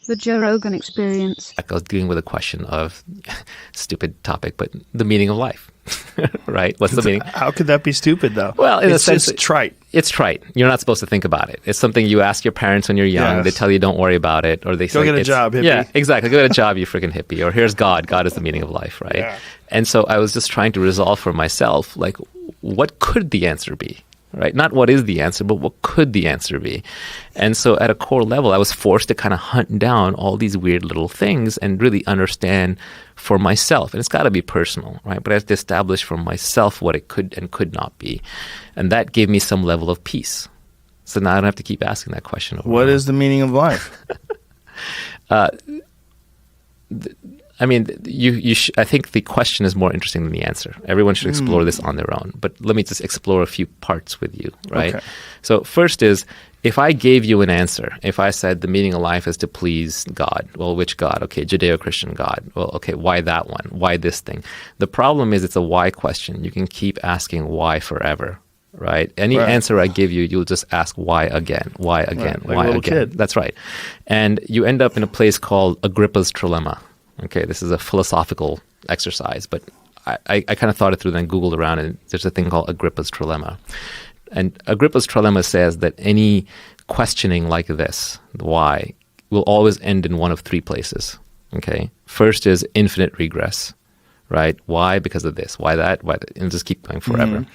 The Joe Rogan Experience. I was dealing with a question of, stupid topic, but the meaning of life, right? What's the meaning? How could that be stupid, though? Well, in a it's sense, just trite. It's trite. You're not supposed to think about it. It's something you ask your parents when you're young. Yes. They tell you don't worry about it, or they say, Go get a job, hippie. Yeah, exactly. Go get a job, you freaking hippie. Or here's God. God is the meaning of life, right? Yeah. And so I was just trying to resolve for myself, like, what could the answer be? Right? Not what is the answer, but what could the answer be? And so at a core level, I was forced to kind of hunt down all these weird little things and really understand for myself. And it's got to be personal, right? But I have to establish for myself what it could and could not be. And that gave me some level of peace. So now I don't have to keep asking that question. What is the meaning of life? I mean, I think the question is more interesting than the answer. Everyone should explore this on their own. But let me just explore a few parts with you, right? Okay. So first is, if I gave you an answer, if I said the meaning of life is to please God, well, which God? Okay, Judeo-Christian God. Well, okay, why that one? Why this thing? The problem is it's a why question. You can keep asking why forever, right? Any answer I give you, you'll just ask why again, why again, like why a little again. kid. That's right. And you end up in a place called Agrippa's trilemma. Okay, this is a philosophical exercise, but I kind of thought it through, then Googled around, and there's a thing called Agrippa's trilemma. And Agrippa's trilemma says that any questioning like this, the why, will always end in one of three places. Okay, first is infinite regress, right? Why? Because of this. Why that? Why that? And just keep going forever.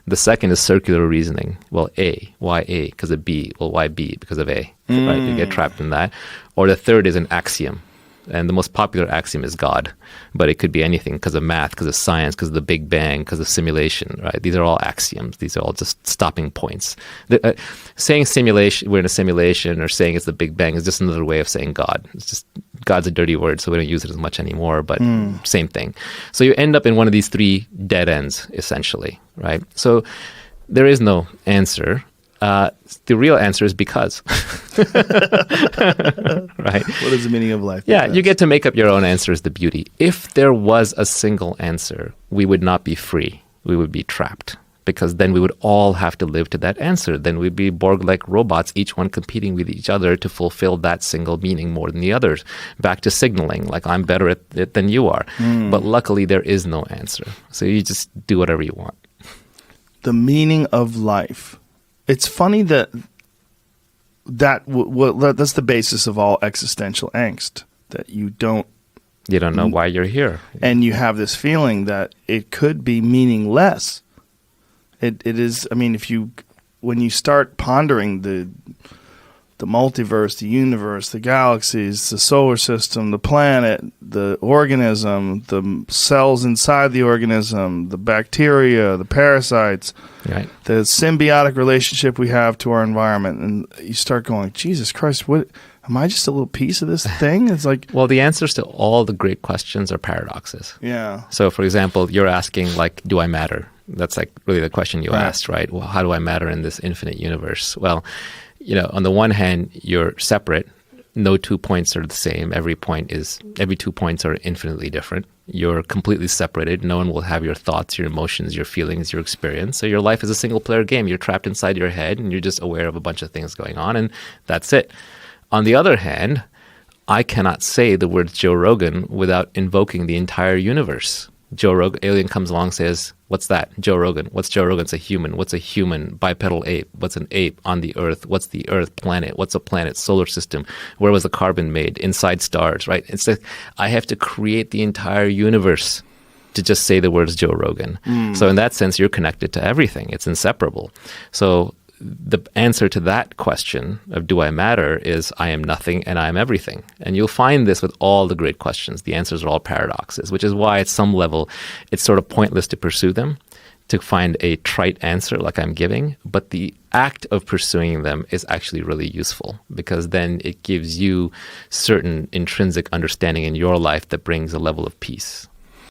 The second is circular reasoning. Well, A. Why A? Because of B. Well, why B? Because of A. Right? You get trapped in that. Or the third is an axiom. And the most popular axiom is God, but it could be anything because of math, because of science, because of the Big Bang, because of simulation, right? These are all axioms. These are all just stopping points. Saying simulation, we're in a simulation, or saying it's the Big Bang is just another way of saying God. It's just, God's a dirty word, so we don't use it as much anymore, but same thing. So you end up in one of these three dead ends, essentially, right? So there is no answer. The real answer is because. Right? What is the meaning of life? Yeah, you get to make up your own answer is the beauty. If there was a single answer, we would not be free. We would be trapped, because then we would all have to live to that answer. Then we'd be Borg-like robots, each one competing with each other to fulfill that single meaning more than the others. Back to signaling, like I'm better at it than you are. But luckily, there is no answer. So you just do whatever you want. The meaning of life. It's funny that's the basis of all existential angst, that you don't know why you're here. And you have this feeling that it could be meaningless. It is, I mean, when you start pondering the multiverse, the universe, the galaxies, the solar system, the planet, the organism, the cells inside the organism, the bacteria, the parasites, right, the symbiotic relationship we have to our environment, and you start going, Jesus Christ, what am I, just a little piece of this thing? It's like, well, the answers to all the great questions are paradoxes. Yeah. So, for example, you're asking, like, do I matter? That's like really the question you asked, right? Well, how do I matter in this infinite universe? Well, on the one hand, you're separate. No 2 points are the same. Every 2 points are infinitely different. You're completely separated. No one will have your thoughts, your emotions, your feelings, your experience. So your life is a single player game. You're trapped inside your head, and you're just aware of a bunch of things going on, and that's it. On the other hand, I cannot say the words Joe Rogan without invoking the entire universe. Joe Rogan, alien comes along, says, what's that? Joe Rogan. What's Joe Rogan? It's a human. What's a human? Bipedal ape. What's an ape on the earth? What's the earth? Planet. What's a planet? Solar system. Where was the carbon made? Inside stars, right? It's like I have to create the entire universe to just say the words Joe Rogan. So in that sense, you're connected to everything. It's inseparable. So the answer to that question of do I matter is I am nothing and I am everything. And you'll find this with all the great questions. The answers are all paradoxes, which is why at some level it's sort of pointless to pursue them, to find a trite answer like I'm giving. But the act of pursuing them is actually really useful, because then it gives you certain intrinsic understanding in your life that brings a level of peace.